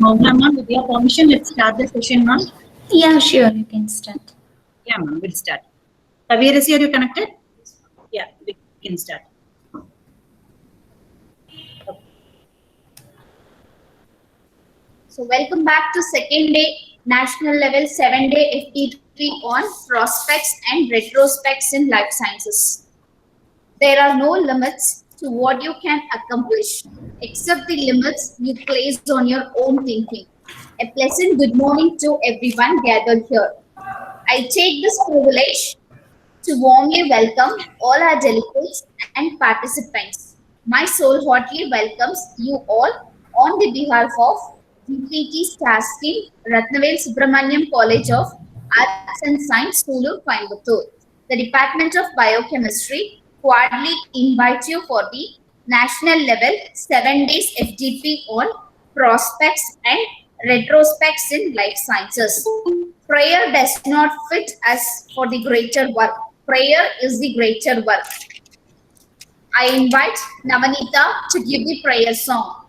Mohna ma'am, with your permission, let's start the session, ma'am. Yeah, sure, you can start. Yeah, ma'am, we'll start. Kaviyarasi, are you connected? Yeah, we can start. So welcome back to second day national level 7-day FDP on prospects and retrospects in life sciences. There are no limits to what you can accomplish except the limits you place on your own thinking. A pleasant good morning to everyone gathered here. I take this privilege to warmly welcome all our delegates and participants. My soul heartily welcomes you all on the behalf of DPT Star Scheme, Ratnavel Subramaniam College of Arts and Science, Sulu, Coimbatore. The Department of Biochemistry cordially invite you for the national level 7 days FDP on prospects and retrospects in life sciences. Prayer does not fit us for the greater work. Prayer is the greater work. I invite Navanita to give the prayer song.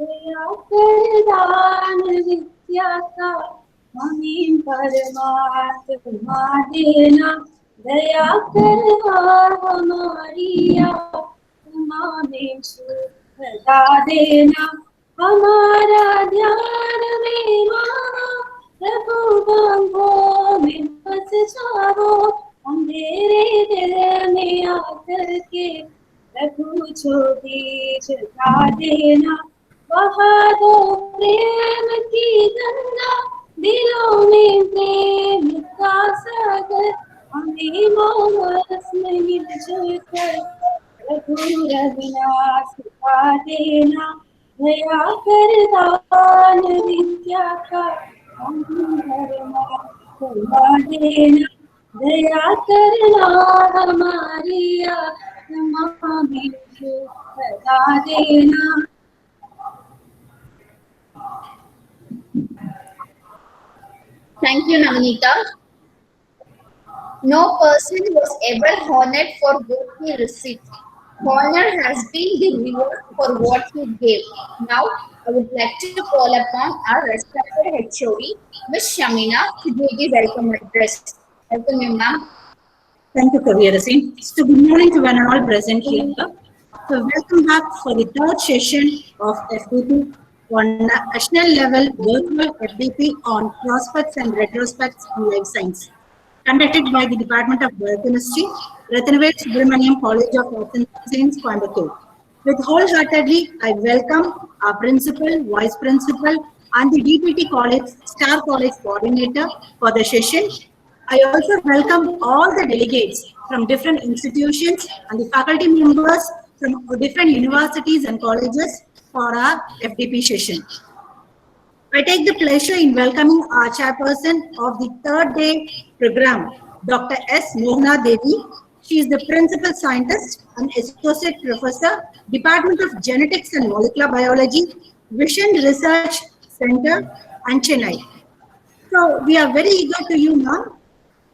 दया करदान विद्या का हमें परमात्मा देना दया करवा हमारी आत्मा में सुखदा देना हमारा ध्यान में मानो प्रभु बांधो में बस जाओ अंधेरे दिल में आकर के प्रभु ज्योति जगा देना बहा दो प्रेम की गंगा दिलों में प्रेम का सागर हमें मोहब्बत में मिलजुल कर प्रभु रघुनाथ सिखा देना दया कर दान विद्या का हम धर्मा खुला देना दया करना हमारी आत्मा में सुखदा देना. Thank you, Navanita. No person was ever honored for what he received. Honor has been the reward for what he gave. Now, I would like to call upon our respected HOD, Ms. Shamina, to do the welcome address. Welcome you, ma'am. Thank you, Kaviyarasi. So, good morning to one and all present here. So, welcome back for the third session of FDP on national level virtual FDP on prospects and retrospects in life science, conducted by the Department of Biochemistry, Ratnavel Subramaniam College of Arts and Science, Coimbatore. With wholeheartedly, I welcome our principal, vice principal, and the DPT College Star College coordinator for the session. I also welcome all the delegates from different institutions and the faculty members from different universities and colleges for our FDP session. I take the pleasure in welcoming our chairperson of the third day program, Dr. S. Mohna Devi. She is the principal scientist and associate professor, Department of Genetics and Molecular Biology, Vision Research Center, and Chennai. So we are very eager to you, ma'am,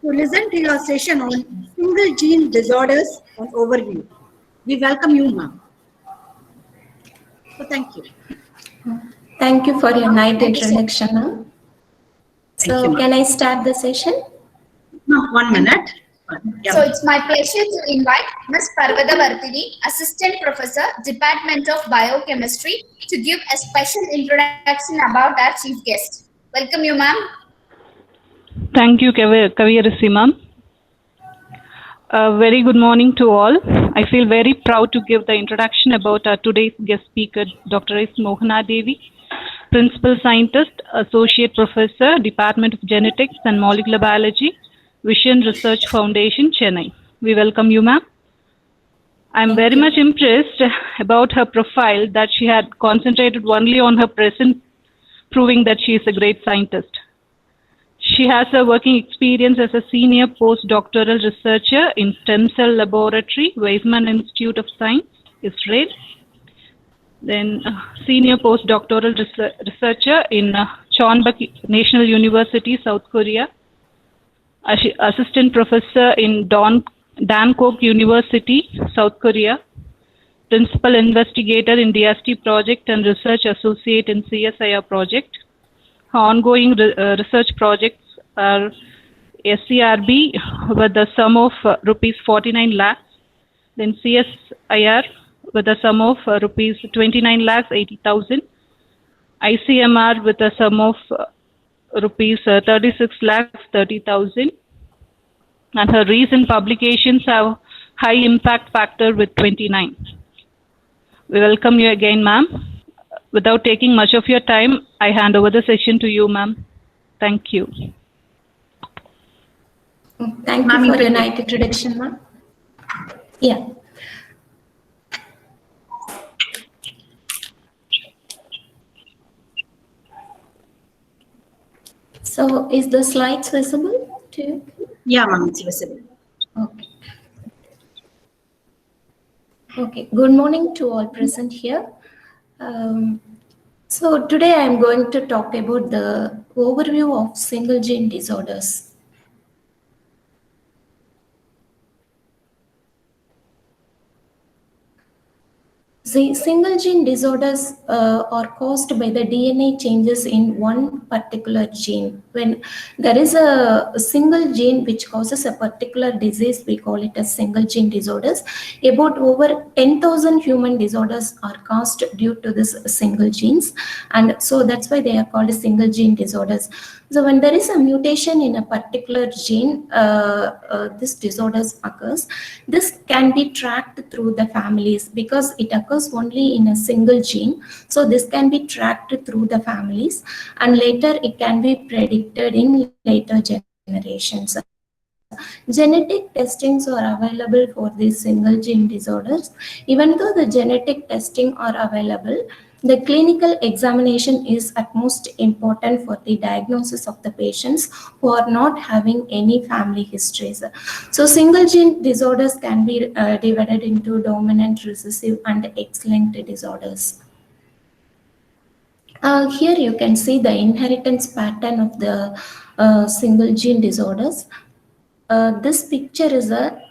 to listen to your session on single gene disorders and overview. We welcome you, ma'am. So thank you. Thank you for your nice introduction, ma'am. So can I start the session? No, 1 minute. Yeah. So it's my pleasure to invite Ms. Parvada Vartini, Assistant Professor, Department of Biochemistry, to give a special introduction about our chief guest. Welcome you, ma'am. Thank you, Kaviyarasi, ma'am. Very good morning to all. I feel very proud to give the introduction about our today's guest speaker, Dr. S. Mohna Devi, Principal Scientist, Associate Professor, Department of Genetics and Molecular Biology, Vision Research Foundation, Chennai. We welcome you, ma'am. I'm very much impressed about her profile that she had concentrated only on her present, proving that she is a great scientist. She has a working experience as a senior postdoctoral researcher in Stem Cell Laboratory, Weizmann Institute of Science, Israel. Then senior postdoctoral researcher in Chonbuk National University, South Korea. Assistant Professor in Dankook University, South Korea. Principal Investigator in DST Project and Research Associate in CSIR Project. Her ongoing research projects are SCRB with the sum of rupees 49 lakhs, then CSIR with a sum of rupees 29 lakhs 80,000, ICMR with a sum of rupees 36 lakhs 30,000, and her recent publications have high impact factor with 29. We welcome you again, ma'am. Without taking much of your time, I hand over the session to you, ma'am. Thank you. Thank you for your nice introduction, ma'am. Yeah. So, is the slides visible to you? Yeah, ma'am, it's visible. Okay. Okay. Good morning to all present here. So today I am going to talk about the overview of single gene disorders. The single gene disorders are caused by the DNA changes in one particular gene. When there is a single gene which causes a particular disease, we call it as single gene disorders. About over 10,000 human disorders are caused due to this single genes, and so that's why they are called single gene disorders. So when there is a mutation in a particular gene, this disorders occurs. This can be tracked through the families because it occurs only in a single gene. So this can be tracked through the families, and later it can be predicted in later generations. Genetic testings are available for these single gene disorders. Even though the genetic testing are available, the clinical examination is at most important for the diagnosis of the patients who are not having any family histories. So single gene disorders can be divided into dominant, recessive, and X-linked disorders. Here you can see the inheritance pattern of the single gene disorders. This picture is a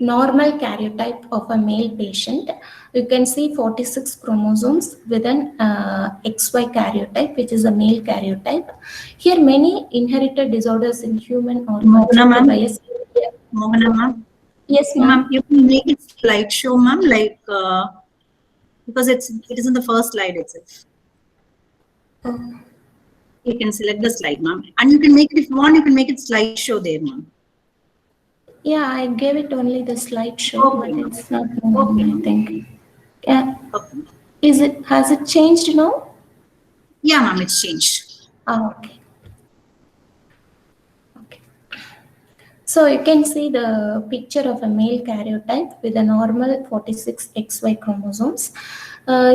normal karyotype of a male patient. You can see 46 chromosomes with an XY karyotype, which is a male karyotype. Here, many inherited disorders in human are controlled by a... Mohana, ma'am. Yes, ma'am. Ma'am, you can make it slideshow, ma'am, like because it is in the first slide itself. You can select the slide, ma'am, and you can make it, if you want, you can make it slideshow there, ma'am. Yeah, I gave it only the slideshow, Okay, but it's not moving, I think. Yeah. Okay. Has it changed now? Yeah, ma'am, it's changed. Okay. Okay. So you can see the picture of a male karyotype with a normal 46 XY chromosomes.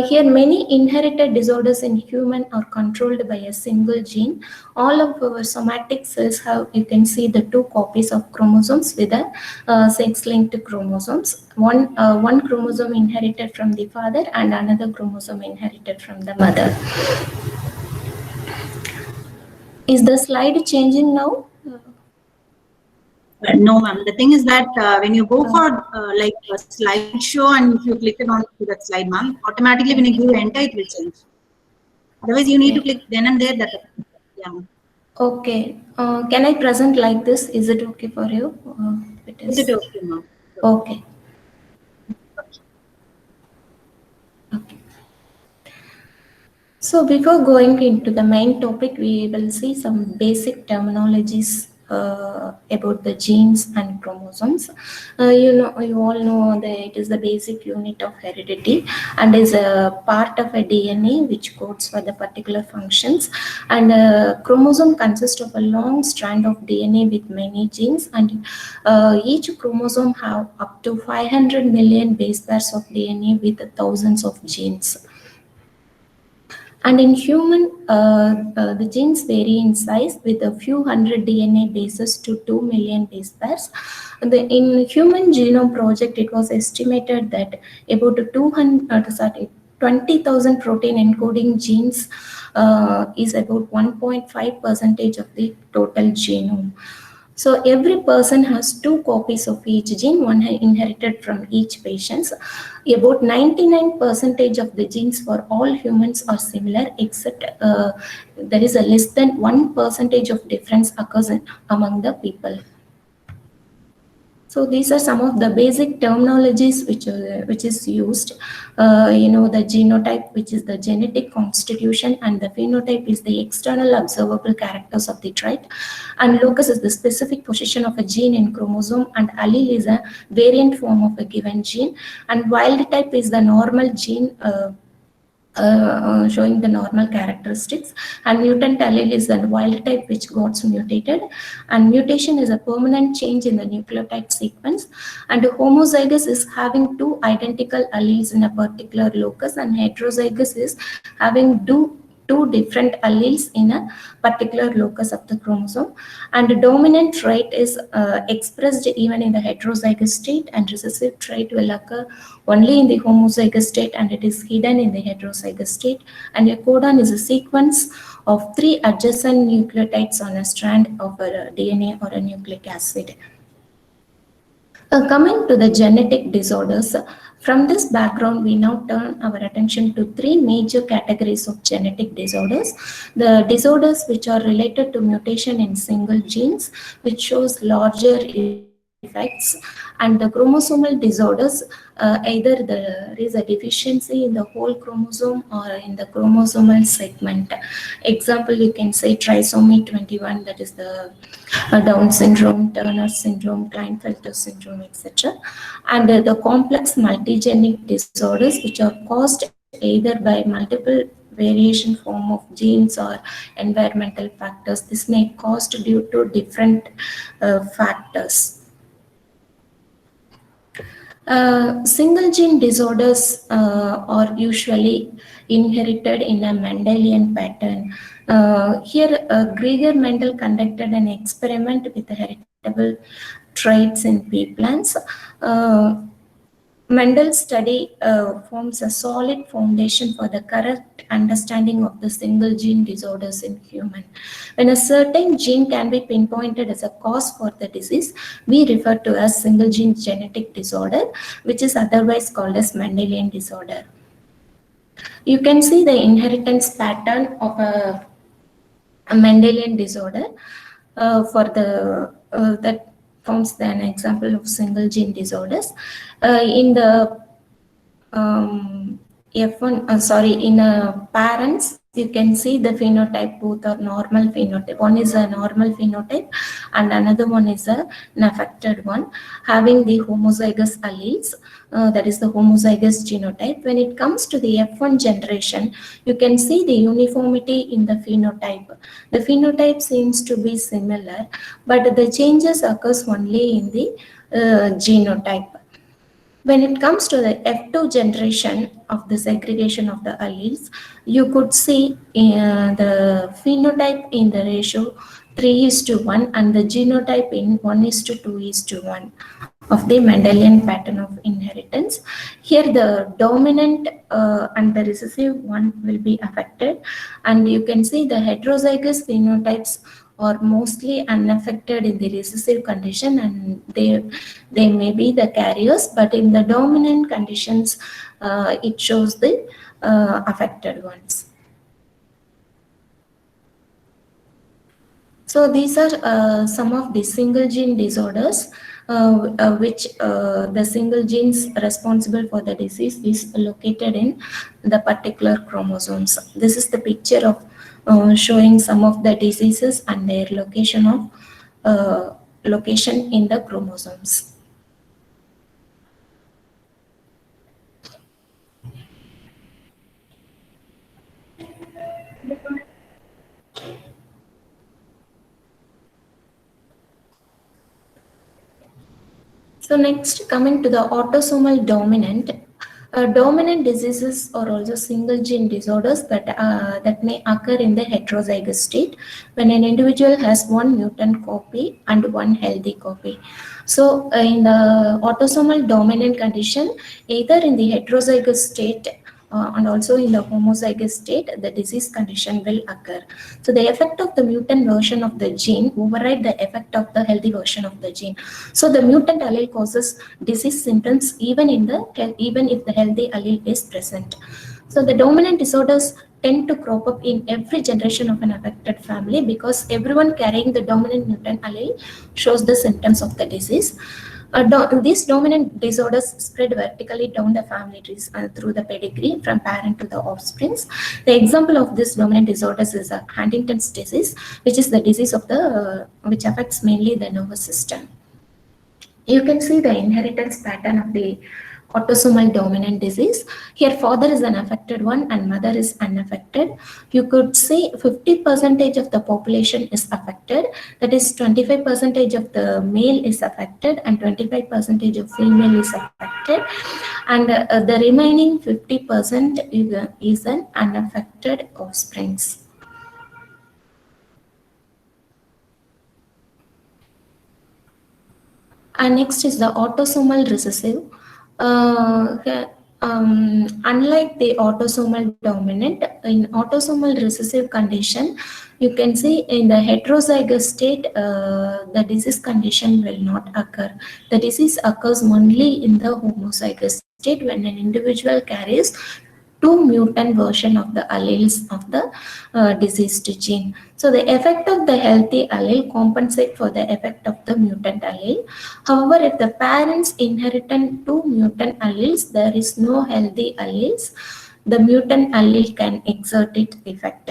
Here, many inherited disorders in human are controlled by a single gene. All of our somatic cells have, you can see the two copies of chromosomes with a sex-linked chromosomes. One chromosome inherited from the father and another chromosome inherited from the mother. Is the slide changing now? No, ma'am. The thing is that when you go for like a slideshow and if you click it on to that slide, ma'am, automatically when you give enter, it will change. Otherwise, you need to click then and there. That yeah. Okay. Can I present like this? Is it okay for you? Is it okay, ma'am? Okay. Okay. So before going into the main topic, we will see some basic terminologies about the genes and chromosomes. You all know that it is the basic unit of heredity and is a part of a DNA which codes for the particular functions. And a chromosome consists of a long strand of DNA with many genes, and each chromosome have up to 500 million base pairs of DNA with thousands of genes. And in human, the genes vary in size with a few hundred DNA bases to 2 million base pairs. In Human Genome Project, it was estimated that about 20 20,000 protein encoding genes is about 1.5% of the total genome. So every person has 2 copies of each gene, one inherited from each patient. About 99% of the genes for all humans are similar, except there is a less than 1% of difference occurs among the people. So these are some of the basic terminologies which is used. The genotype, which is the genetic constitution, and the phenotype is the external observable characters of the trait, and locus is the specific position of a gene in chromosome, and allele is a variant form of a given gene, and wild type is the normal gene showing the normal characteristics, and mutant allele is the wild type which got mutated, and mutation is a permanent change in the nucleotide sequence, and homozygous is having 2 identical alleles in a particular locus, and heterozygous is having two different alleles in a particular locus of the chromosome, and the dominant trait is expressed even in the heterozygous state, and recessive trait will occur only in the homozygous state, and it is hidden in the heterozygous state, and a codon is a sequence of 3 adjacent nucleotides on a strand of a DNA or a nucleic acid. Coming to the genetic disorders, from this background, we now turn our attention to 3 major categories of genetic disorders. The disorders which are related to mutation in single genes, which shows larger effects, and the chromosomal disorders, either there is a deficiency in the whole chromosome or in the chromosomal segment. Example, you can say trisomy 21, that is the Down syndrome, Turner syndrome, Klinefelter syndrome, etc. And the complex multigenic disorders, which are caused either by multiple variation form of genes or environmental factors. This may be caused due to different factors. Single gene disorders are usually inherited in a Mendelian pattern. Here, Gregor Mendel conducted an experiment with heritable traits in pea plants. Mendel's study forms a solid foundation for the correct understanding of the single gene disorders in human. When a certain gene can be pinpointed as a cause for the disease, we refer to as single gene genetic disorder, which is otherwise called as Mendelian disorder. You can see the inheritance pattern of a Mendelian disorder for the that forms an example of single gene disorders. In the parents, you can see the phenotype, both are normal phenotype. One is a normal phenotype and another one is an affected one, having the homozygous alleles, that is the homozygous genotype. When it comes to the F1 generation, you can see the uniformity in the phenotype. The phenotype seems to be similar, but the changes occurs only in the genotype. When it comes to the F2 generation of the segregation of the alleles, you could see the phenotype in the ratio 3:1 and the genotype in 1:2:1 of the Mendelian pattern of inheritance. Here the dominant and the recessive one will be affected, and you can see the heterozygous phenotypes are mostly unaffected in the recessive condition, and they may be the carriers, but in the dominant conditions it shows the affected ones. So these are some of the single gene disorders which the single genes responsible for the disease is located in the particular chromosomes. This is the picture of showing some of the diseases and their location in the chromosomes. So next, coming to the autosomal dominant. Dominant diseases are also single gene disorders that may occur in the heterozygous state when an individual has one mutant copy and one healthy copy. So in the autosomal dominant condition, either in the heterozygous state and also in the homozygous state, the disease condition will occur. So the effect of the mutant version of the gene override the effect of the healthy version of the gene. So the mutant allele causes disease symptoms even if the healthy allele is present. So the dominant disorders tend to crop up in every generation of an affected family because everyone carrying the dominant mutant allele shows the symptoms of the disease. These dominant disorders spread vertically down the family trees through the pedigree from parent to the offsprings. The example of this dominant disorders is Huntington's disease, which is the disease of which affects mainly the nervous system. You can see the inheritance pattern of the autosomal dominant disease. Here father is an affected one and mother is unaffected. You could see 50% of the population is affected, that is 25% of the male is affected and 25% of female is affected, and the remaining 50% is an unaffected offsprings. And next is the autosomal recessive. Unlike the autosomal dominant, in autosomal recessive condition, you can see in the heterozygous state, the disease condition will not occur. The disease occurs only in the homozygous state when an individual carries two mutant version of the alleles of the diseased gene. So the effect of the healthy allele compensate for the effect of the mutant allele. However, if the parents inherit two mutant alleles, there is no healthy alleles, the mutant allele can exert its effect.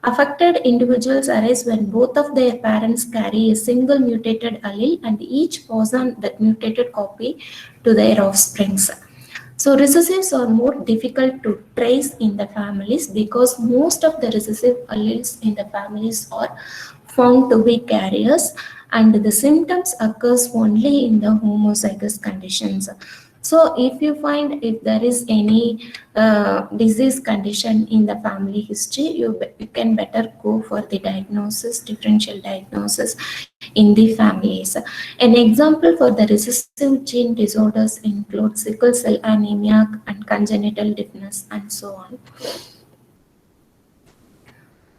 Affected individuals arise when both of their parents carry a single mutated allele and each pass on that mutated copy to their offsprings. So recessives are more difficult to trace in the families because most of the recessive alleles in the families are found to be carriers and the symptoms occurs only in the homozygous conditions. So if there is any disease condition in the family history, you can better go for the differential diagnosis in the families. An example for the recessive gene disorders include sickle cell anemia and congenital deafness and so on.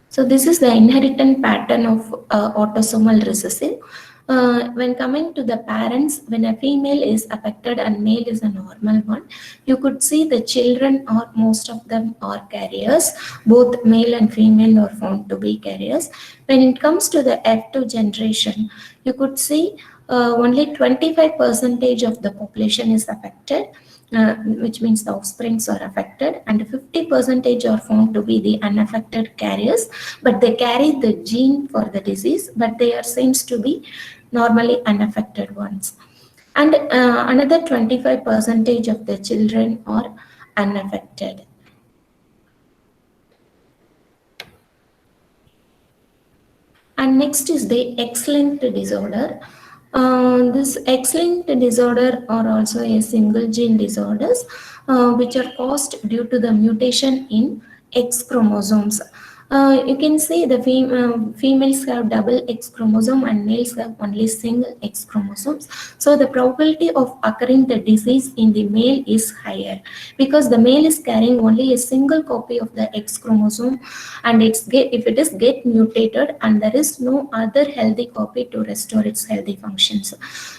So this is the inheritance pattern of autosomal recessive. When coming to the parents, when a female is affected and male is a normal one, you could see the children or most of them are carriers. Both male and female are found to be carriers. When it comes to the F2 generation, you could see only 25% of the population is affected. Which means the offsprings are affected, and 50% are found to be the unaffected carriers, but they carry the gene for the disease, but they are seems to be normally unaffected ones. And another 25% of the children are unaffected. And next is the X-linked disorder. This X-linked disorder are also a single gene disorders which are caused due to the mutation in X chromosomes. You can see the females have double X chromosome and males have only single X chromosomes. So the probability of occurring the disease in the male is higher because the male is carrying only a single copy of the X chromosome, and if it is get mutated and there is no other healthy copy to restore its healthy functions.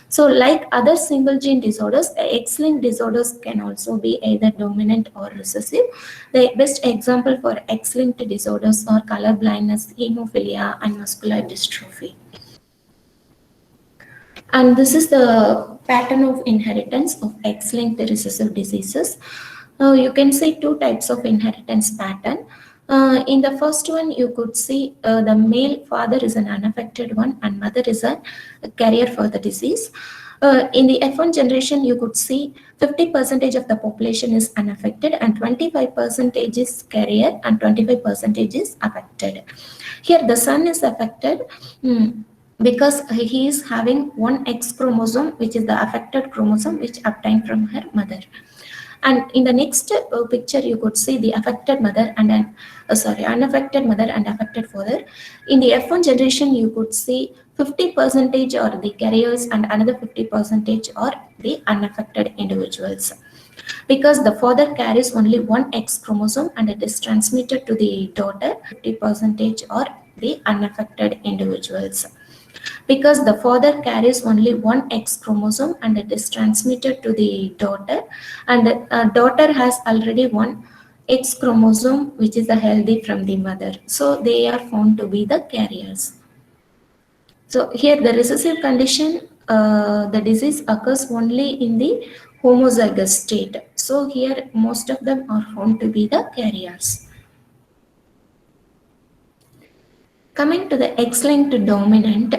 So like other single gene disorders, X-linked disorders can also be either dominant or recessive. The best example for X-linked disorders are color blindness, hemophilia, and muscular dystrophy. And this is the pattern of inheritance of X-linked recessive diseases. You can see two types of inheritance pattern. In the first one, you could see the male father is an unaffected one and mother is a carrier for the disease. In the F1 generation, you could see 50% of the population is unaffected and 25% is carrier and 25% is affected. Here the son is affected because he is having one X chromosome, which is the affected chromosome which obtained from her mother. And in the next picture, you could see the affected mother and unaffected mother and affected father. In the F1 generation, you could see 50% are the carriers and another 50% are the unaffected individuals. Because the father carries only one X chromosome and it is transmitted to the daughter, 50% are the unaffected individuals. Because the father carries only one X chromosome and it is transmitted to the daughter, and a daughter has already one X chromosome which is a healthy from the mother. So they are found to be the carriers. So here the recessive condition, the disease occurs only in the homozygous state. So here most of them are found to be the carriers. Coming to the X-linked dominant,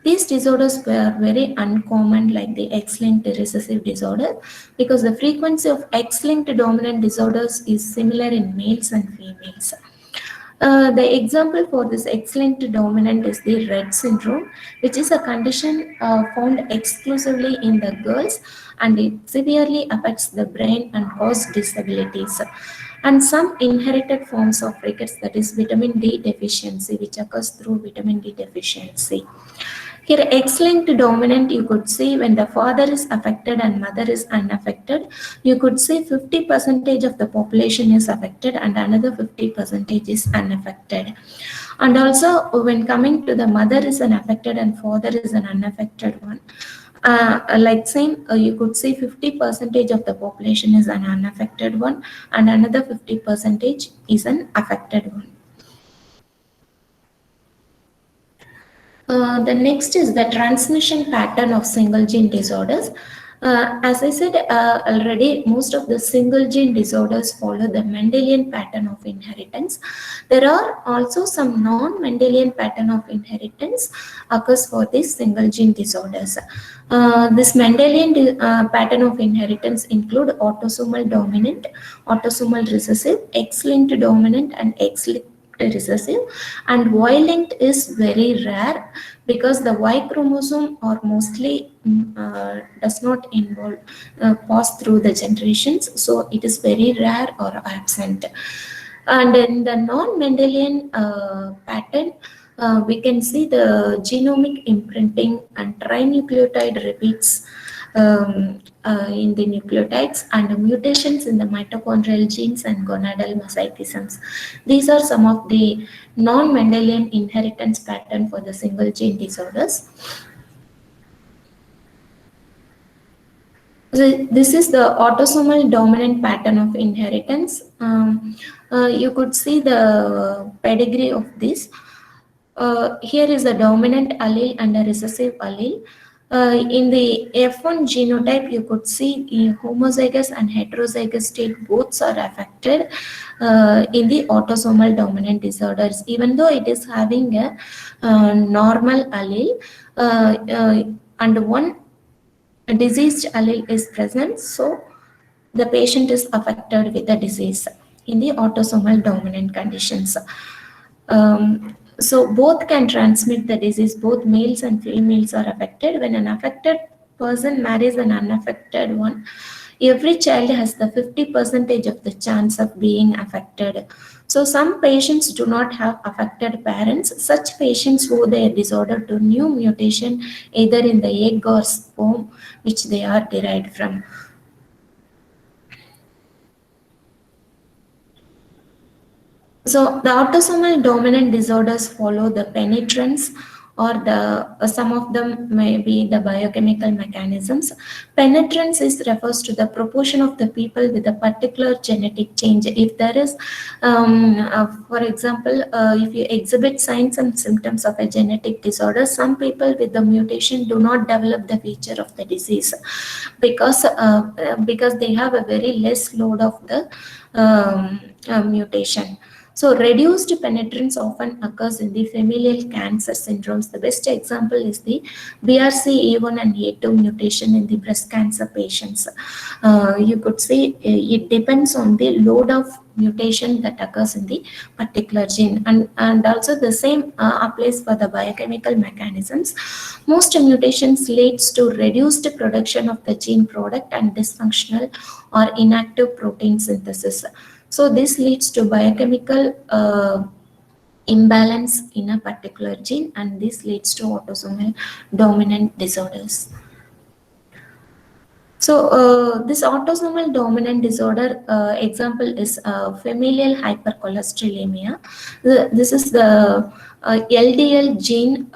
these disorders were very uncommon like the X-linked recessive disorder because the frequency of X-linked dominant disorders is similar in males and females. The example for this X-linked dominant is the Rett syndrome, which is a condition found exclusively in the girls, and it severely affects the brain and causes disabilities. And some inherited forms of rickets, that is vitamin D deficiency, which occurs through vitamin D deficiency. Here, X-linked dominant, you could see when the father is affected and mother is unaffected, you could see 50% of the population is affected and another 50% is unaffected. And also, when coming to the mother is an affected and father is an unaffected one, like same, you could see 50% of the population is an unaffected one and another 50% is an affected one. The next is the transmission pattern of single gene disorders. As I said already, most of the single gene disorders follow the Mendelian pattern of inheritance. There are also some non-Mendelian pattern of inheritance occurs for these single gene disorders. This Mendelian pattern of inheritance include autosomal dominant, autosomal recessive, X-linked dominant, and X-linked recessive, and Y-linked is very rare because the Y chromosome are mostly does not involve pass through the generations, so it is very rare or absent. And in the non-Mendelian pattern, we can see the genomic imprinting and trinucleotide repeats in the nucleotides and mutations in the mitochondrial genes and gonadal mosaicisms. These are some of the non-Mendelian inheritance pattern for the single gene disorders. This is the autosomal dominant pattern of inheritance. You could see the pedigree of this. Here is a dominant allele and a recessive allele. In the F1 genotype, you could see homozygous and heterozygous state both are affected in the autosomal dominant disorders, even though it is having a normal allele and one diseased allele is present, so the patient is affected with the disease in the autosomal dominant conditions. So both can transmit the disease, both males and females are affected. When an affected person marries an unaffected one, every child has the 50% of the chance of being affected. So some patients do not have affected parents. Such patients owe their disorder to new mutation either in the egg or sperm which they are derived from. So the autosomal dominant disorders follow the penetrance or the some of them may be the biochemical mechanisms. Penetrance refers to the proportion of the people with a particular genetic change. If there is, for example, if you exhibit signs and symptoms of a genetic disorder, some people with the mutation do not develop the feature of the disease because they have a very less load of the mutation. So reduced penetrance often occurs in the familial cancer syndromes. The best example is the BRCA1 and A2 mutation in the breast cancer patients. You could say it depends on the load of mutation that occurs in the particular gene, and also the same applies for the biochemical mechanisms. Most mutations leads to reduced production of the gene product and dysfunctional or inactive protein synthesis. So this leads to biochemical imbalance in a particular gene, and this leads to autosomal dominant disorders. So this autosomal dominant disorder example is familial hypercholesterolemia. This is the LDL gene.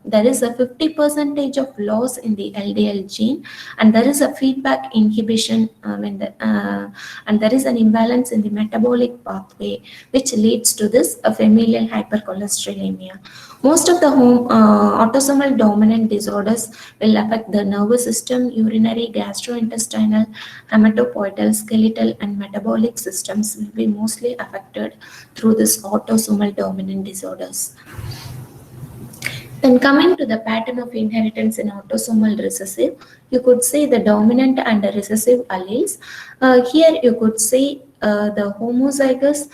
There is a 50% of loss in the LDL gene, and there is a feedback inhibition and there is an imbalance in the metabolic pathway, which leads to this familial hypercholesterolemia. Most of the autosomal dominant disorders will affect the nervous system, urinary, gastrointestinal, hematopoietal, skeletal, and metabolic systems will be mostly affected through this autosomal dominant disorders. Then coming to the pattern of inheritance in autosomal recessive, you could say the dominant and the recessive alleles. Here you could say the homozygous,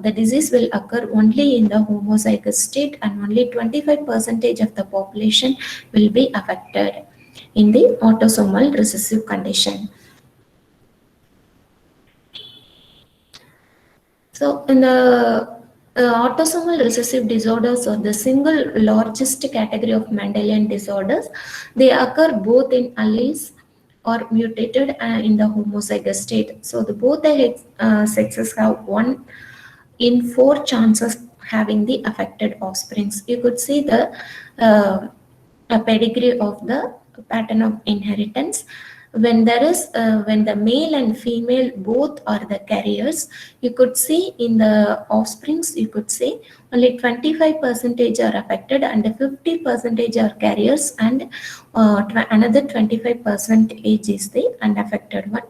the disease will occur only in the homozygous state and only 25% of the population will be affected in the autosomal recessive condition. So in the autosomal recessive disorders or the single largest category of Mendelian disorders, they occur both in alleles or mutated in the homozygous state. So the both the sexes have 1 in 4 chances having the affected offsprings. You could see the a pedigree of the pattern of inheritance. When there is when the male and female both are the carriers, you could see in the offsprings, you could say only 25% are affected and 50% are carriers, and another 25% is the unaffected one.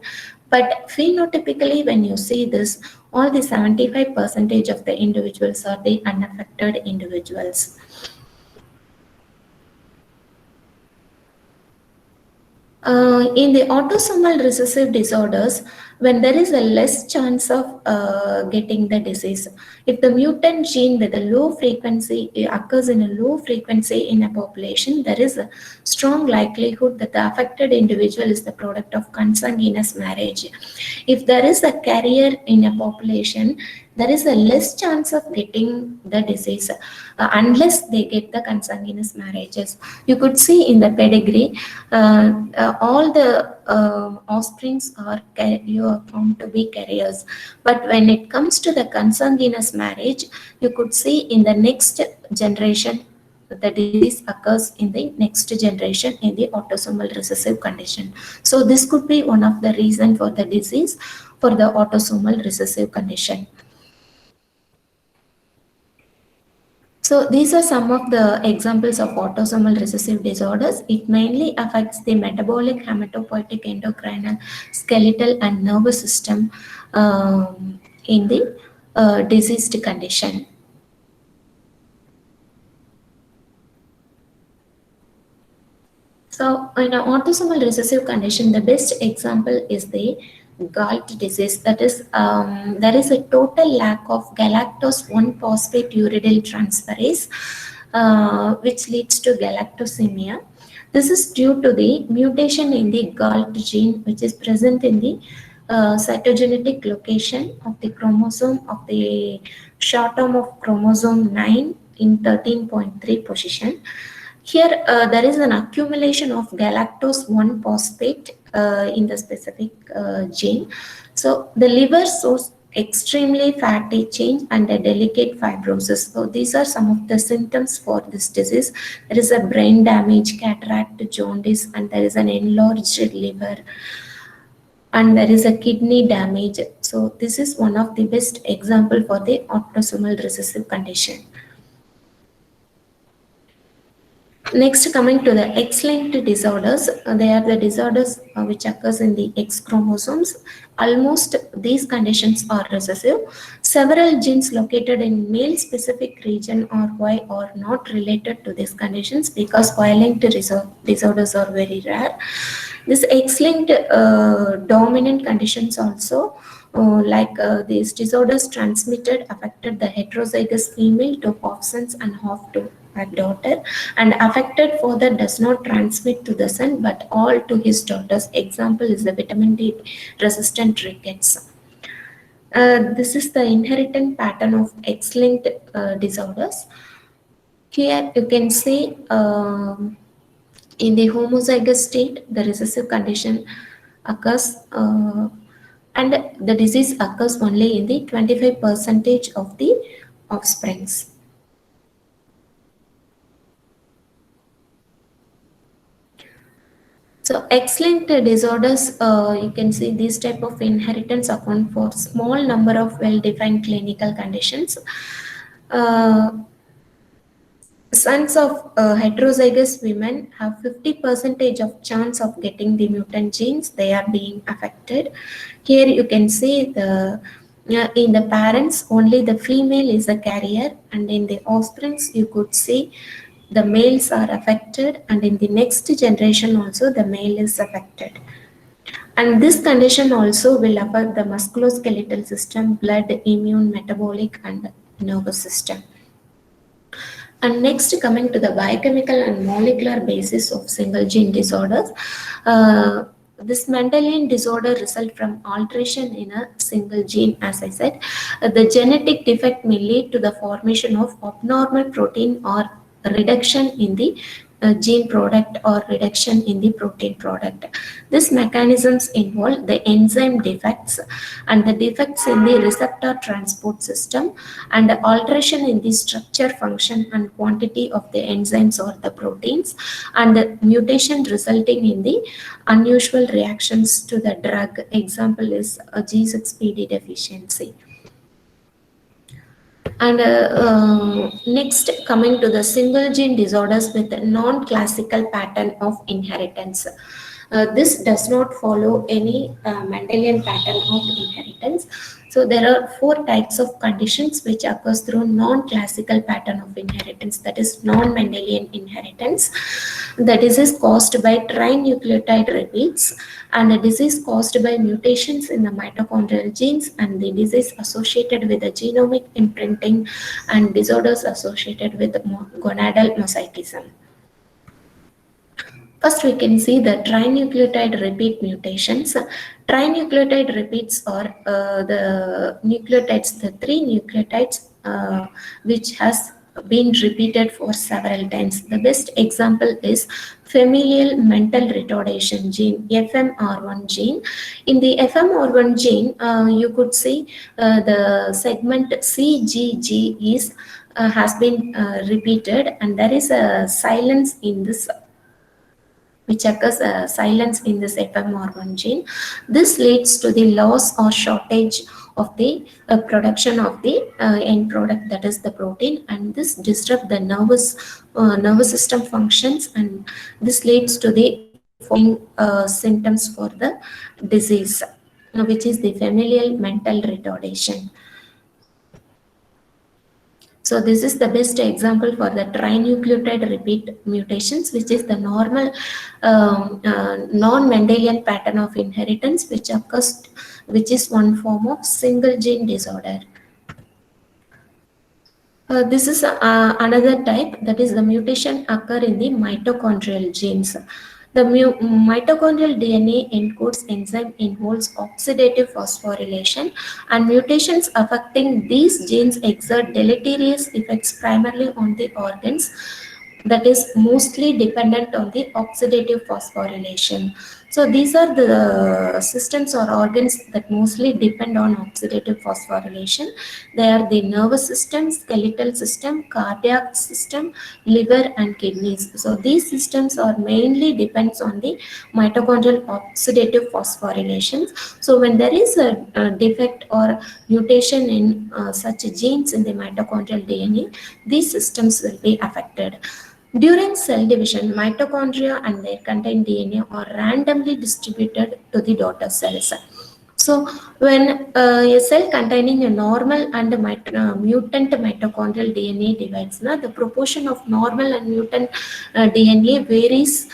But phenotypically, when you see this, all the 75% of the individuals are the unaffected individuals. In the autosomal recessive disorders, when there is a less chance of getting the disease, if the mutant gene with a low frequency occurs in a low frequency in a population, there is a strong likelihood that the affected individual is the product of consanguineous marriage. If there is a carrier in a population, there is a less chance of getting the disease unless they get the consanguineous marriages. You could see in the pedigree, all the offsprings are you are found to be carriers. But when it comes to the consanguineous marriage, you could see in the next generation, the disease occurs in the next generation in the autosomal recessive condition. So this could be one of the reasons for the disease for the autosomal recessive condition. So these are some of the examples of autosomal recessive disorders. It mainly affects the metabolic, hematopoietic, endocrinal, skeletal, and nervous system in the diseased condition. So in an autosomal recessive condition, the best example is the galt disease. That is, there is a total lack of galactose 1-phosphate uridyl transferase, which leads to galactosemia. This is due to the mutation in the galt gene, which is present in the cytogenetic location of the chromosome of the short arm of chromosome 9 in 13.3 position. Here, there is an accumulation of galactose 1-phosphate in the specific gene. So, the liver shows extremely fatty change and a delicate fibrosis. So, these are some of the symptoms for this disease. There is a brain damage, cataract, jaundice, and there is an enlarged liver, and there is a kidney damage. So, this is one of the best example for the autosomal recessive condition. Next, coming to the X-linked disorders, they are the disorders which occurs in the X chromosomes. Almost these conditions are recessive. Several genes located in male-specific region or Y are not related to these conditions because Y-linked disorders are very rare. This X-linked dominant conditions also, these disorders transmitted affected the heterozygous female to half sons and half to a daughter, and affected father does not transmit to the son but all to his daughters. Example is the vitamin D resistant rickets. This is the inherited pattern of X-linked disorders. Here you can see in the homozygous state, the recessive condition, occurs, and the disease occurs only in the 25% of the offsprings. So X-linked disorders, you can see these type of inheritance account for small number of well-defined clinical conditions. Sons of heterozygous women have 50% of chance of getting the mutant genes. They are being affected. Here you can see the in the parents only the female is a carrier, and in the offsprings you could see the males are affected, and in the next generation also the male is affected. And this condition also will affect the musculoskeletal system, blood, immune, metabolic, and nervous system. And next, coming to the biochemical and molecular basis of single gene disorders, this Mendelian disorder result from alteration in a single gene. As I said, the genetic defect may lead to the formation of abnormal protein or reduction in the gene product or reduction in the protein product. These mechanisms involve the enzyme defects and the defects in the receptor transport system and the alteration in the structure, function, and quantity of the enzymes or the proteins, and the mutation resulting in the unusual reactions to the drug. Example is a G6PD deficiency. And next, coming to the single gene disorders with a non-classical pattern of inheritance. This does not follow any Mendelian pattern of inheritance. So there are 4 types of conditions which occurs through non-classical pattern of inheritance, that is non-Mendelian inheritance. The disease caused by trinucleotide repeats, and the disease caused by mutations in the mitochondrial genes, and the disease associated with the genomic imprinting, and disorders associated with gonadal mosaicism. First, we can see the trinucleotide repeat mutations. Trinucleotide repeats are the nucleotides, the 3 nucleotides which has been repeated for several times. The best example is familial mental retardation gene, FMR1 gene. In the FMR1 gene, you could see the segment CGG is has been repeated, and there is a silence in this, which occurs silence in this FMR1 gene. This leads to the loss or shortage of the production of the end product, that is the protein, and this disrupts the nervous system functions, and this leads to the following symptoms for the disease, which is the familial mental retardation. So this is the best example for the trinucleotide repeat mutations, which is the normal non-Mendelian pattern of inheritance, which occurs, which is one form of single gene disorder. This is another type, that is the mutation occur in the mitochondrial genes. The mitochondrial DNA encodes enzyme involves oxidative phosphorylation, and mutations affecting these genes exert deleterious effects primarily on the organs that is mostly dependent on the oxidative phosphorylation. So these are the systems or organs that mostly depend on oxidative phosphorylation. They are the nervous system, skeletal system, cardiac system, liver, and kidneys. So these systems are mainly depends on the mitochondrial oxidative phosphorylations. So when there is a defect or mutation in such genes in the mitochondrial DNA, these systems will be affected. During cell division, mitochondria and their contained DNA are randomly distributed to the daughter cells. So when a cell containing a normal and mutant mitochondrial DNA divides, the proportion of normal and mutant DNA varies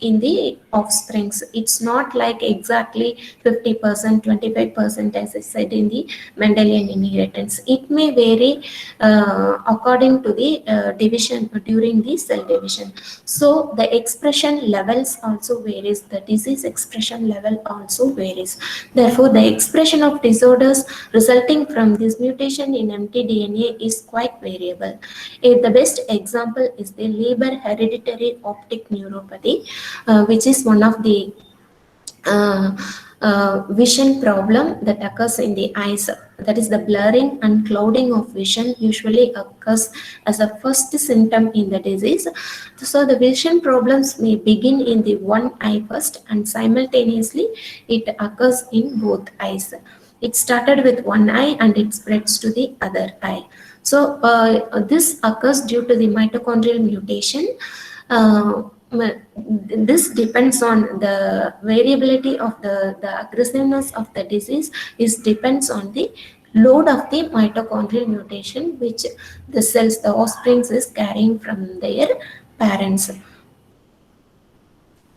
in the offsprings. It's not like exactly 50%, 25%, as I said in the Mendelian inheritance. It may vary according to the division during the cell division. So the expression levels also varies. The disease expression level also varies. Therefore, the expression of disorders resulting from this mutation in mtDNA is quite variable. The best example is the Leber hereditary hereditary optic neuropathy, which is one of the uh, vision problem that occurs in the eyes. That is, the blurring and clouding of vision usually occurs as a first symptom in the disease. So the vision problems may begin in the one eye first, and simultaneously it occurs in both eyes. It started with one eye and it spreads to the other eye. So this occurs due to the mitochondrial mutation. Uh, this depends on the variability of the aggressiveness of the disease is depends on the load of the mitochondrial mutation which the cells, the offsprings is carrying from their parents.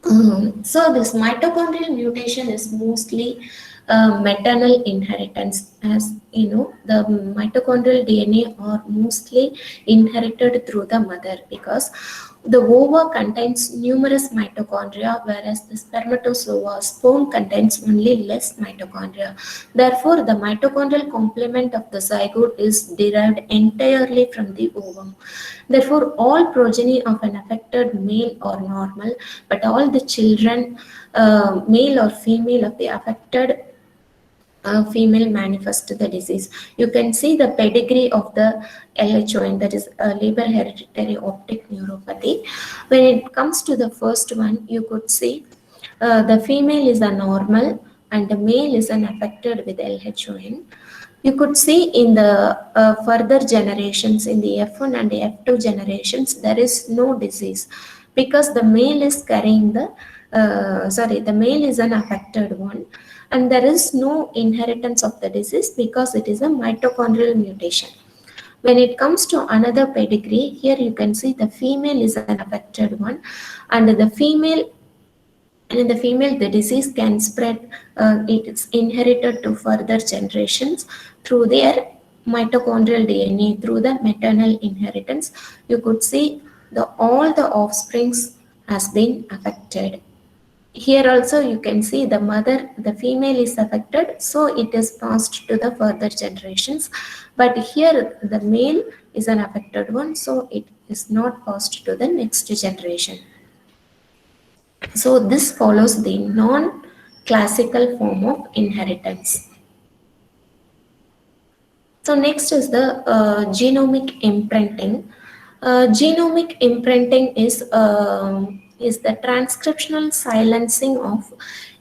So this mitochondrial mutation is mostly maternal inheritance. As you know, the mitochondrial DNA are mostly inherited through the mother, because the ova contains numerous mitochondria, whereas the spermatozoa sperm contains only less mitochondria. Therefore, the mitochondrial complement of the zygote is derived entirely from the ovum. Therefore, all progeny of an affected male are normal, but all the children, male or female, of the affected female manifest the disease. You can see the pedigree of the LHON, that is Leber hereditary optic neuropathy. When it comes to the first one, you could see the female is a normal and the male is an affected with LHON. You could see in the further generations, in the F1 and the F2 generations, there is no disease, because the male is carrying the the male is an affected one, and there is no inheritance of the disease because it is a mitochondrial mutation. When it comes to another pedigree, here you can see the female is an affected one, and in the female the disease can spread, it is inherited to further generations through their mitochondrial DNA, through the maternal inheritance. You could see the all the offsprings has been affected. Here also you can see the mother, the female is affected, so it is passed to the further generations. But here the male is an affected one, so it is not passed to the next generation. So this follows the non-classical form of inheritance. So next is the genomic imprinting. Genomic imprinting is the transcriptional silencing of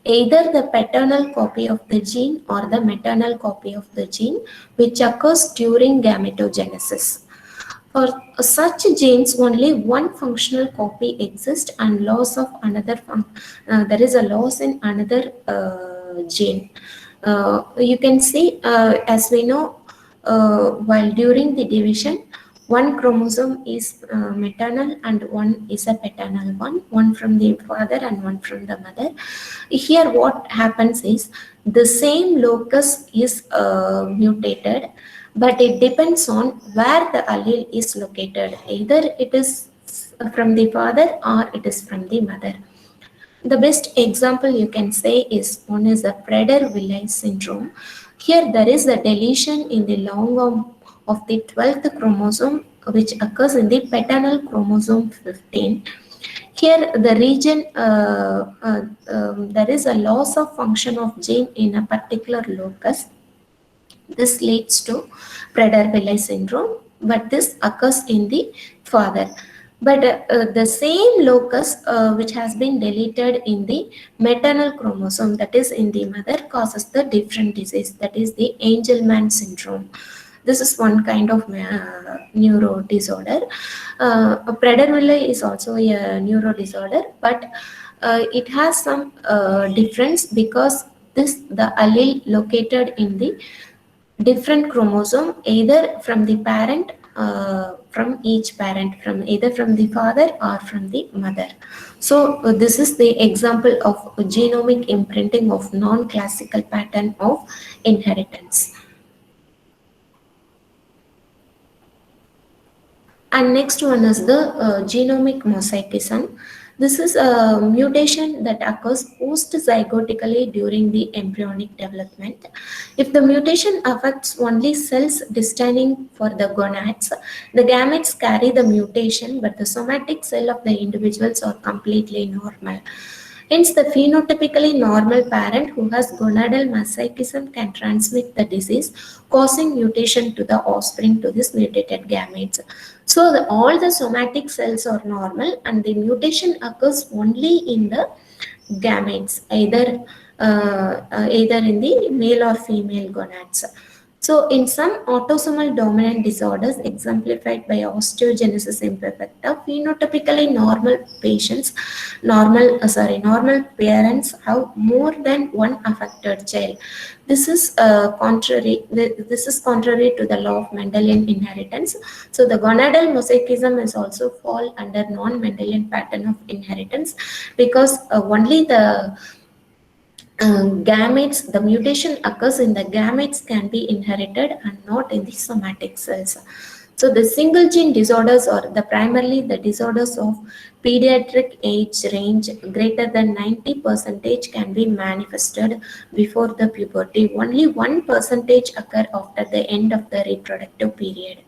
either the paternal copy of the gene or the maternal copy of the gene, which occurs during gametogenesis. For such genes, only one functional copy exists, and loss of another there is a loss in another gene. You can see, as we know, while during the division, one chromosome is maternal and one is a paternal one from the father and one from the mother. Here what happens is the same locus is mutated, but it depends on where the allele is located. Either it is from the father or it is from the mother. The best example you can say is one is the Prader-Willi syndrome. Here there is a deletion in the long arm of the 12th chromosome, which occurs in the paternal chromosome 15. Here the region, there is a loss of function of gene in a particular locus. This leads to Prader-Willi syndrome, but this occurs in the father. But the same locus which has been deleted in the maternal chromosome, that is in the mother, causes the different disease, that is the Angelman syndrome. This is one kind of neuro disorder. Prader-Willi is also a neuro disorder, but it has some difference, because the allele located in the different chromosome, either from the parent, from each parent, from either from the father or from the mother. So this is the example of genomic imprinting of non-classical pattern of inheritance. And next one is the genomic mosaicism. This is a mutation that occurs post-zygotically during the embryonic development. If the mutation affects only cells destining for the gonads, the gametes carry the mutation, but the somatic cell of the individuals are completely normal. Hence, the phenotypically normal parent who has gonadal mosaicism can transmit the disease, causing mutation to the offspring to this mutated gametes. So, all the somatic cells are normal, and the mutation occurs only in the gametes, either in the male or female gonads. So, in some autosomal dominant disorders exemplified by osteogenesis imperfecta, phenotypically normal patients, normal parents have more than one affected child. This is contrary. This is contrary to the law of Mendelian inheritance. So, the gonadal mosaicism is also fall under non-Mendelian pattern of inheritance because only the gametes, the mutation occurs in the gametes can be inherited and not in the somatic cells. So the single gene disorders are primarily the disorders of pediatric age range greater than 90% can be manifested before the puberty. Only 1% occur after the end of the reproductive period.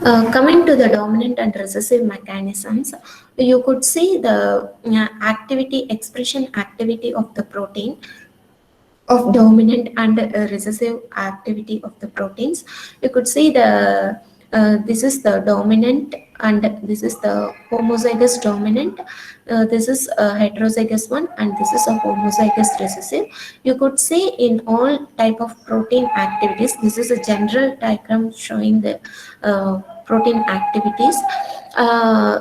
Coming to the dominant and recessive mechanisms, you could see the expression activity of the protein of dominant and recessive activity of the proteins. You could see the this is the dominant and this is the homozygous dominant. This is a heterozygous one and this is a homozygous recessive. You could see in all type of protein activities. This is a general diagram showing the protein activities.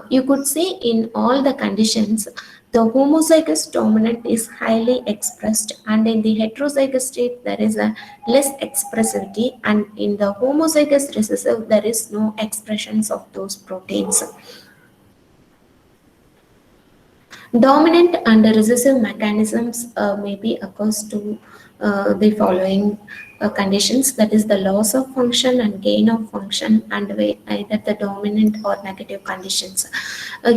You could see in all the conditions the homozygous dominant is highly expressed, and in the heterozygous state there is a less expressivity, and in the homozygous recessive there is no expressions of those proteins. Dominant and recessive mechanisms may be occurs to the following conditions, that is the loss of function and gain of function and either the dominant or negative conditions.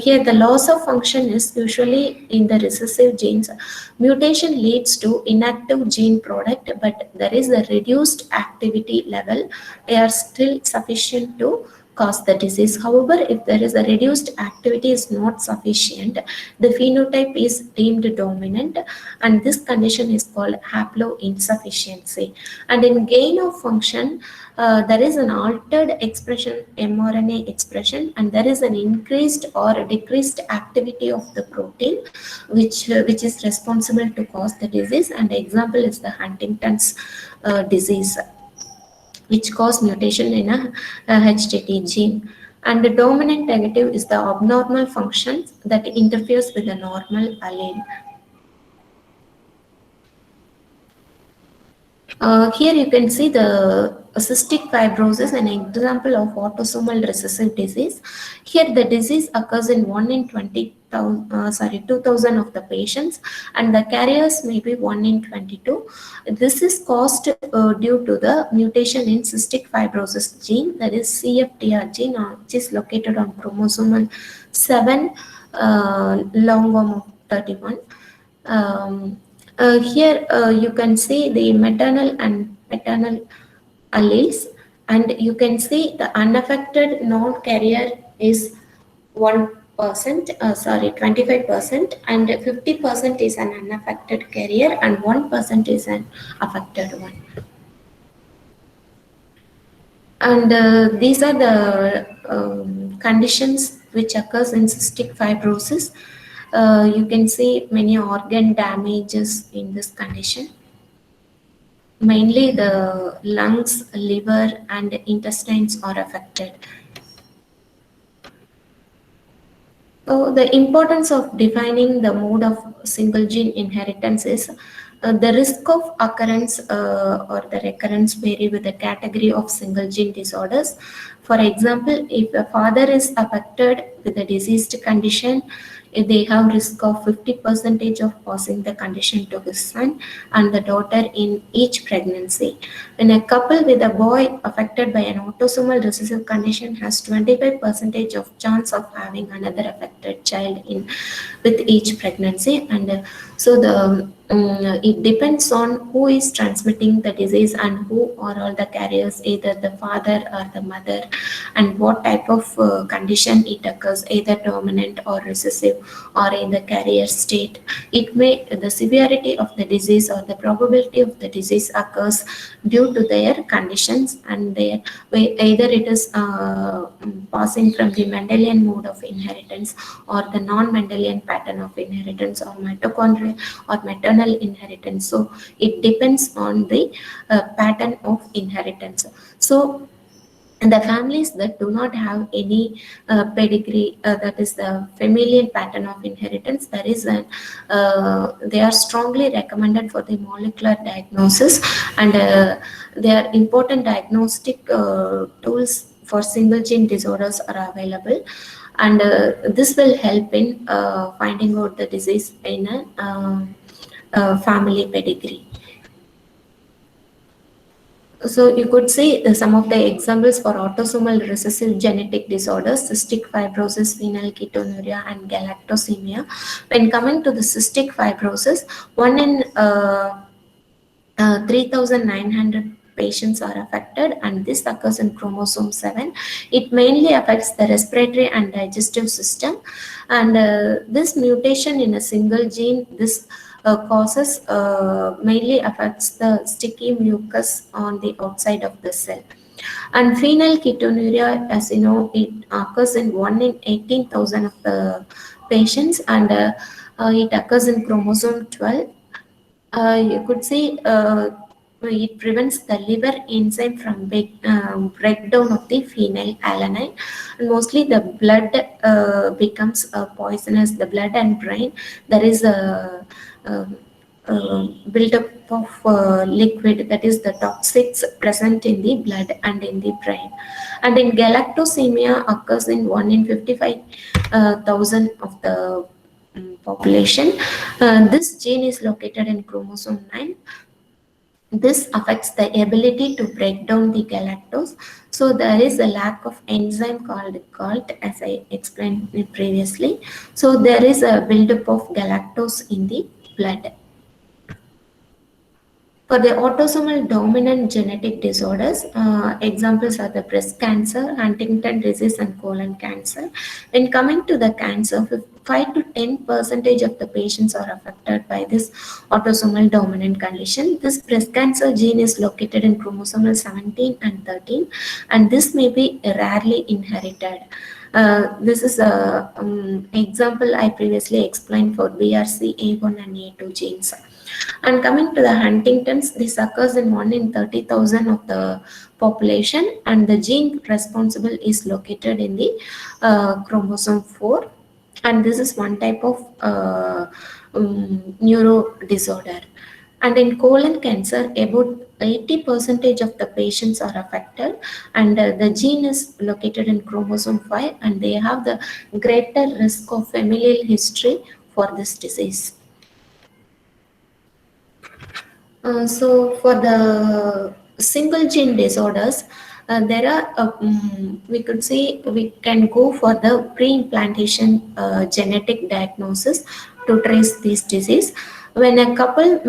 Here the loss of function is usually in the recessive genes. Mutation leads to inactive gene product, but there is a reduced activity level. They are still sufficient to cause the disease. However, if there is a reduced activity is not sufficient, the phenotype is deemed dominant, and this condition is called haploinsufficiency. And in gain of function, there is an altered expression, mRNA expression, and there is an increased or decreased activity of the protein, which is responsible to cause the disease. And the example is the Huntington's disease, which cause mutation in a HTT gene. And the dominant negative is the abnormal function that interferes with the normal allele. Here you can see the cystic fibrosis, an example of autosomal recessive disease. Here the disease occurs in 1 in 2,000 of the patients, and the carriers may be 1 in 22. This is caused due to the mutation in cystic fibrosis gene, that is CFTR gene, which is located on chromosomal 7, long arm of 31. Here you can see the maternal and paternal alleles, and you can see the unaffected non-carrier is 1%, 25%, and 50% is an unaffected carrier, and 1% is an affected one. And these are the conditions which occurs in cystic fibrosis. You can see many organ damages in this condition. Mainly the lungs, liver, and intestines are affected. So the importance of defining the mode of single gene inheritance is the risk of occurrence or the recurrence vary with the category of single gene disorders. For example, if a father is affected with a diseased condition, they have risk of 50% of passing the condition to his son and the daughter in each pregnancy. When a couple with a boy affected by an autosomal recessive condition has 25% of chance of having another affected child in with each pregnancy. And so it depends on who is transmitting the disease and who are all the carriers, either the father or the mother, and what type of condition it occurs, either dominant or recessive or in the carrier state. It may, the severity of the disease or the probability of the disease occurs due to their conditions, and their either it is passing from the Mendelian mode of inheritance or the non-Mendelian pattern of inheritance or mitochondrial or maternal inheritance. So it depends on the pattern of inheritance. So and the families that do not have any pedigree, that is the familial pattern of inheritance, there is an they are strongly recommended for the molecular diagnosis, and there are important diagnostic tools for single gene disorders are available, and this will help in finding out the disease in a family pedigree. So you could see some of the examples for autosomal recessive genetic disorders: cystic fibrosis, phenylketonuria, and galactosemia. When coming to the cystic fibrosis, one in 3,900 patients are affected, and this occurs in chromosome 7. It mainly affects the respiratory and digestive system, and this mutation in a single gene, this causes mainly affects the sticky mucus on the outside of the cell. And phenylketonuria, as you know, it occurs in 1 in 18,000 of the patients, and it occurs in chromosome 12. You could see it prevents the liver enzyme from breakdown of the phenylalanine, and mostly the blood becomes poisonous. The blood and brain, there is a, buildup of liquid, that is the toxics present in the blood and in the brain. And in galactosemia occurs in 1 in 55,000 of the population. This gene is located in chromosome 9. This affects the ability to break down the galactose. So there is a lack of enzyme called GALT, as I explained previously. So there is a buildup of galactose in the blood. For the autosomal dominant genetic disorders, examples are the breast cancer, Huntington disease, and colon cancer. When coming to the cancer, 5 to 10% of the patients are affected by this autosomal dominant condition. This breast cancer gene is located in chromosomal 17 and 13, and this may be rarely inherited. This is a example I previously explained for BRCA1 and A2 genes. And coming to the Huntington's, this occurs in 1 in 30,000 of the population, and the gene responsible is located in the chromosome 4, and this is one type of neuro disorder. And in colon cancer, about 80% of the patients are affected, and the gene is located in chromosome 5, and they have the greater risk of familial history for this disease. So for the single gene disorders, there are we could say we can go for the pre-implantation genetic diagnosis to trace this disease. When a couple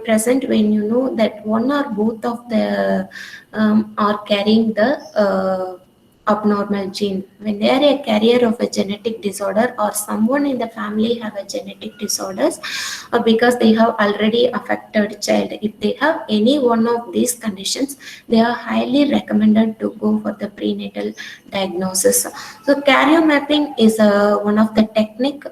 present, when you know that one or both of the are carrying the abnormal gene, when they are a carrier of a genetic disorder, or someone in the family have a genetic disorders, or because they have already affected child, if they have any one of these conditions, they are highly recommended to go for the prenatal diagnosis. So carrier mapping is one of the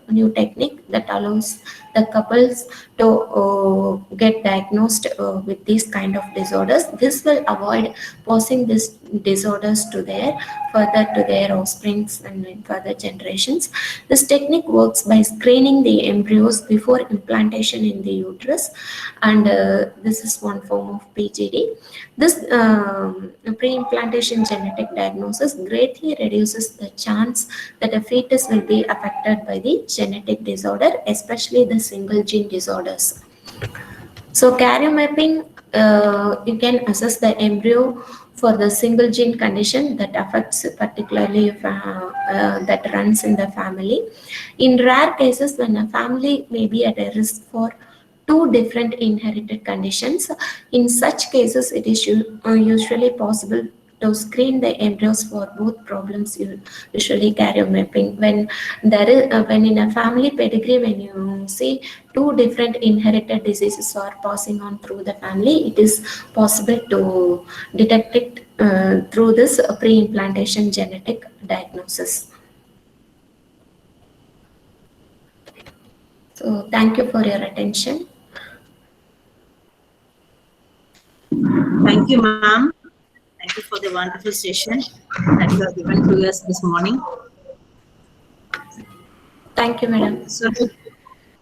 new technique that allows the couples to get diagnosed with these kind of disorders. This will avoid passing these disorders to their further to their offsprings and in further generations. This technique works by screening the embryos before implantation in the uterus, and this is one form of PGD. This pre-implantation genetic diagnosis greatly reduces the chance that a fetus will be affected by the genetic disorder, especially the single gene disorders. So karyomapping, you can assess the embryo for the single gene condition that affects particularly that runs in the family. In rare cases, when a family may be at a risk for two different inherited conditions, in such cases it is usually possible to screen the embryos for both problems, usually karyomapping. When in a family pedigree, when you see two different inherited diseases are passing on through the family, it is possible to detect it through this pre-implantation genetic diagnosis. So thank you for your attention. Thank you, ma'am. Thank you for the wonderful session that you have given to us this morning. Thank you, madam. So,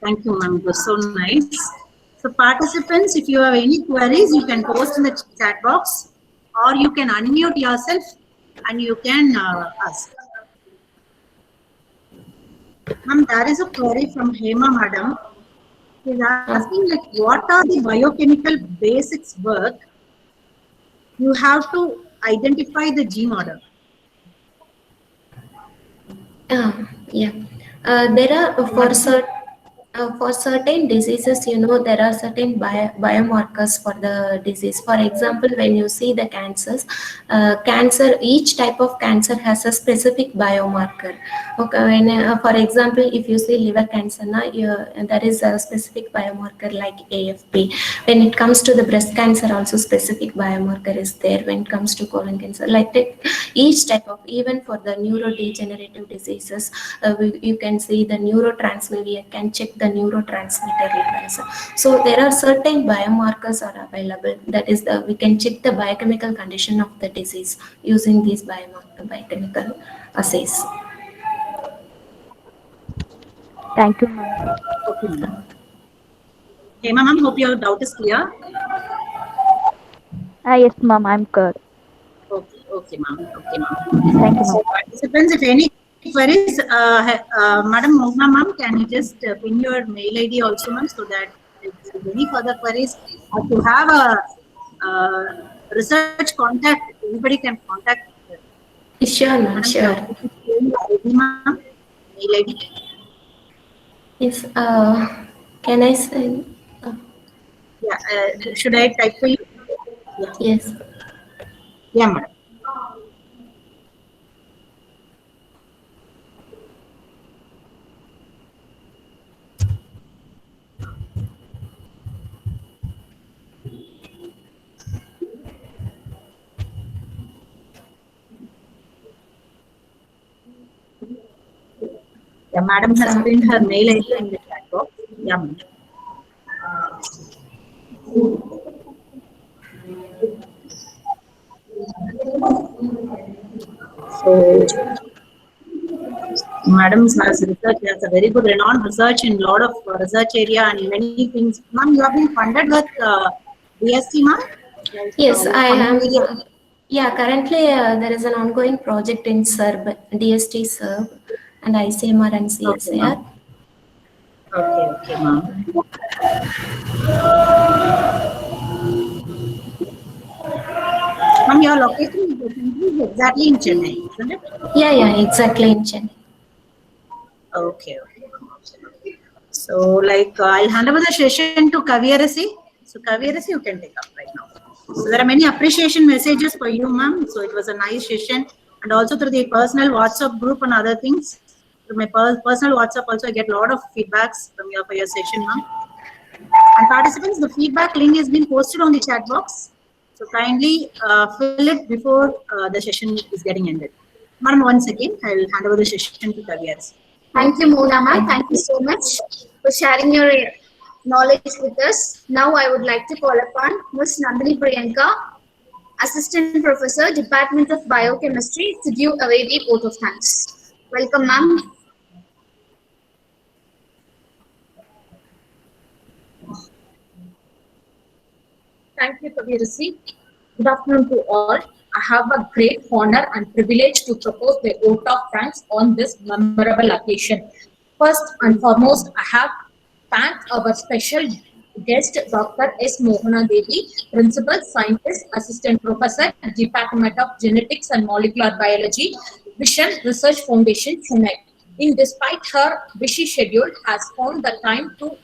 thank you, ma'am. It was so nice. So, participants, if you have any queries, you can post in the chat box, or you can unmute yourself and you can ask. Ma'am, there is a query from Hema, madam. She's asking, like, what are the biochemical basics work? You have to identify the gene order. Yeah. There are for certain diseases, there are certain biomarkers for the disease. For example, when you see the cancers, each type of cancer has a specific biomarker. Okay, when, for example, if you see liver cancer, there is a specific biomarker like AFP. When it comes to the breast cancer, also specific biomarker is there. When it comes to colon cancer, like each type of, even for the neurodegenerative diseases, you can see the neurotransmitter. We can check the neurotransmitter levels. So there are certain biomarkers are available. That is, we can check the biochemical condition of the disease using these biochemical assays. Thank you, ma'am. Okay, ma'am. Hema, ma'am, hope your doubt is clear. Yes, ma'am, I'm good. Okay, ma'am. Okay, ma'am. Thank you, ma'am. So, participants, if any queries, Madam Mohna, ma'am, can you just pin your mail ID also, ma'am, so that if there is any further queries, or to have a research contact, everybody can contact. Sure, ma'am. Sure. Ma'am, mail ID. Yes. Can I say? Yeah. Should I type for you? Yeah. Yes. Yeah, madam. Yeah, madam has pinned her mail ID in the chat box. Yeah, madam. So, madam has research, has a very good renowned research in a lot of research area and many things. Ma'am, you have been funded with BSc, ma'am? Like, Yes, I am. area? Yeah, currently there is an ongoing project in SERB, DST SERB, and ICMR and Okay, CSIR. ma'am. Okay, ma'am. Ma'am, your location is exactly in Chennai, isn't it? Yeah, exactly in Chennai. Okay. So, like, I'll hand over the session to Kaviyarasi. So, Kaviyarasi, you can take up right now. So, there are many appreciation messages for you, ma'am. So, it was a nice session. And also through the personal WhatsApp group and other things. Through my personal WhatsApp also, I get a lot of feedbacks from you for your session, ma'am. And participants, the feedback link has been posted on the chat box. So, kindly fill it before the session is getting ended. Madam, once again, I will hand over the session to Kaviyarasi. Thank you, Mona ma'am. Thank you so much for sharing your knowledge with us. Now I would like to call upon Ms. Nandini Priyanka Assistant Professor, Department of Biochemistry, to give away the vote of thanks. Welcome, ma'am. Thank you, Kavirasi. Good afternoon to all. I have a great honor and privilege to propose the vote of thanks on this memorable occasion. First and foremost, I have thanked our special guest, Dr. S. Mohana Devi, Principal Scientist, Assistant Professor, Department of Genetics and Molecular Biology, Vision Research Foundation, Chennai. In despite her busy schedule, has found the time to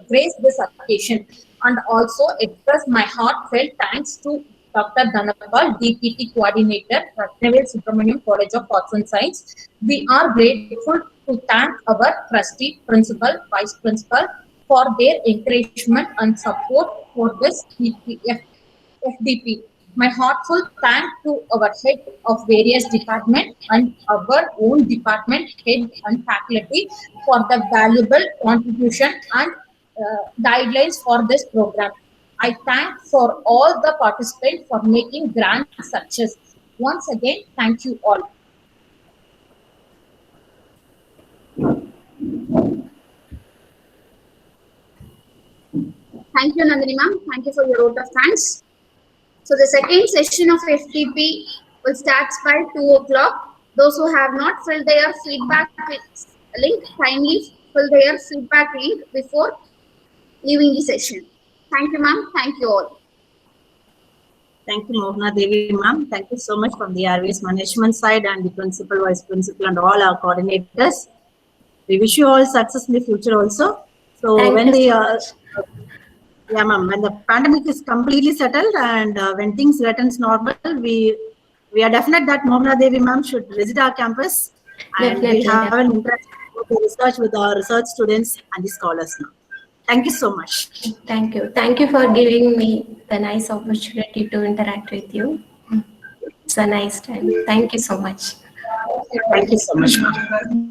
grace this occasion, and also express my heartfelt thanks to Dr. Dhanapal, DPT Coordinator, Ratnavale Subramaniam College of Arts and Science. We are grateful to thank our trustee, principal, vice principal for their encouragement and support for this FDP. My heartfelt thanks to our head of various departments and our own department head and faculty for the valuable contribution and guidelines for this program. I thank for all the participants for making grand success. Once again, thank you all. Thank you, Nandini ma'am. Thank you for your vote of thanks. So the second session of FTP will start by 2 o'clock. Those who have not filled their feedback link, kindly fill their feedback link before leaving the session. Thank you, ma'am. Thank you all. Thank you, Mohana Devi, ma'am. Thank you so much from the RVS management side and the principal, vice principal, and all our coordinators. We wish you all success in the future also. So when the pandemic is completely settled and when things returns normal, we are definite that Mohana Devi ma'am should visit our campus and we'll have an interactive research with our research students and the scholars now. Thank you so much. Thank you. Thank you for giving me the nice opportunity to interact with you. It's a nice time. Thank you so much. Thank you so much, ma'am.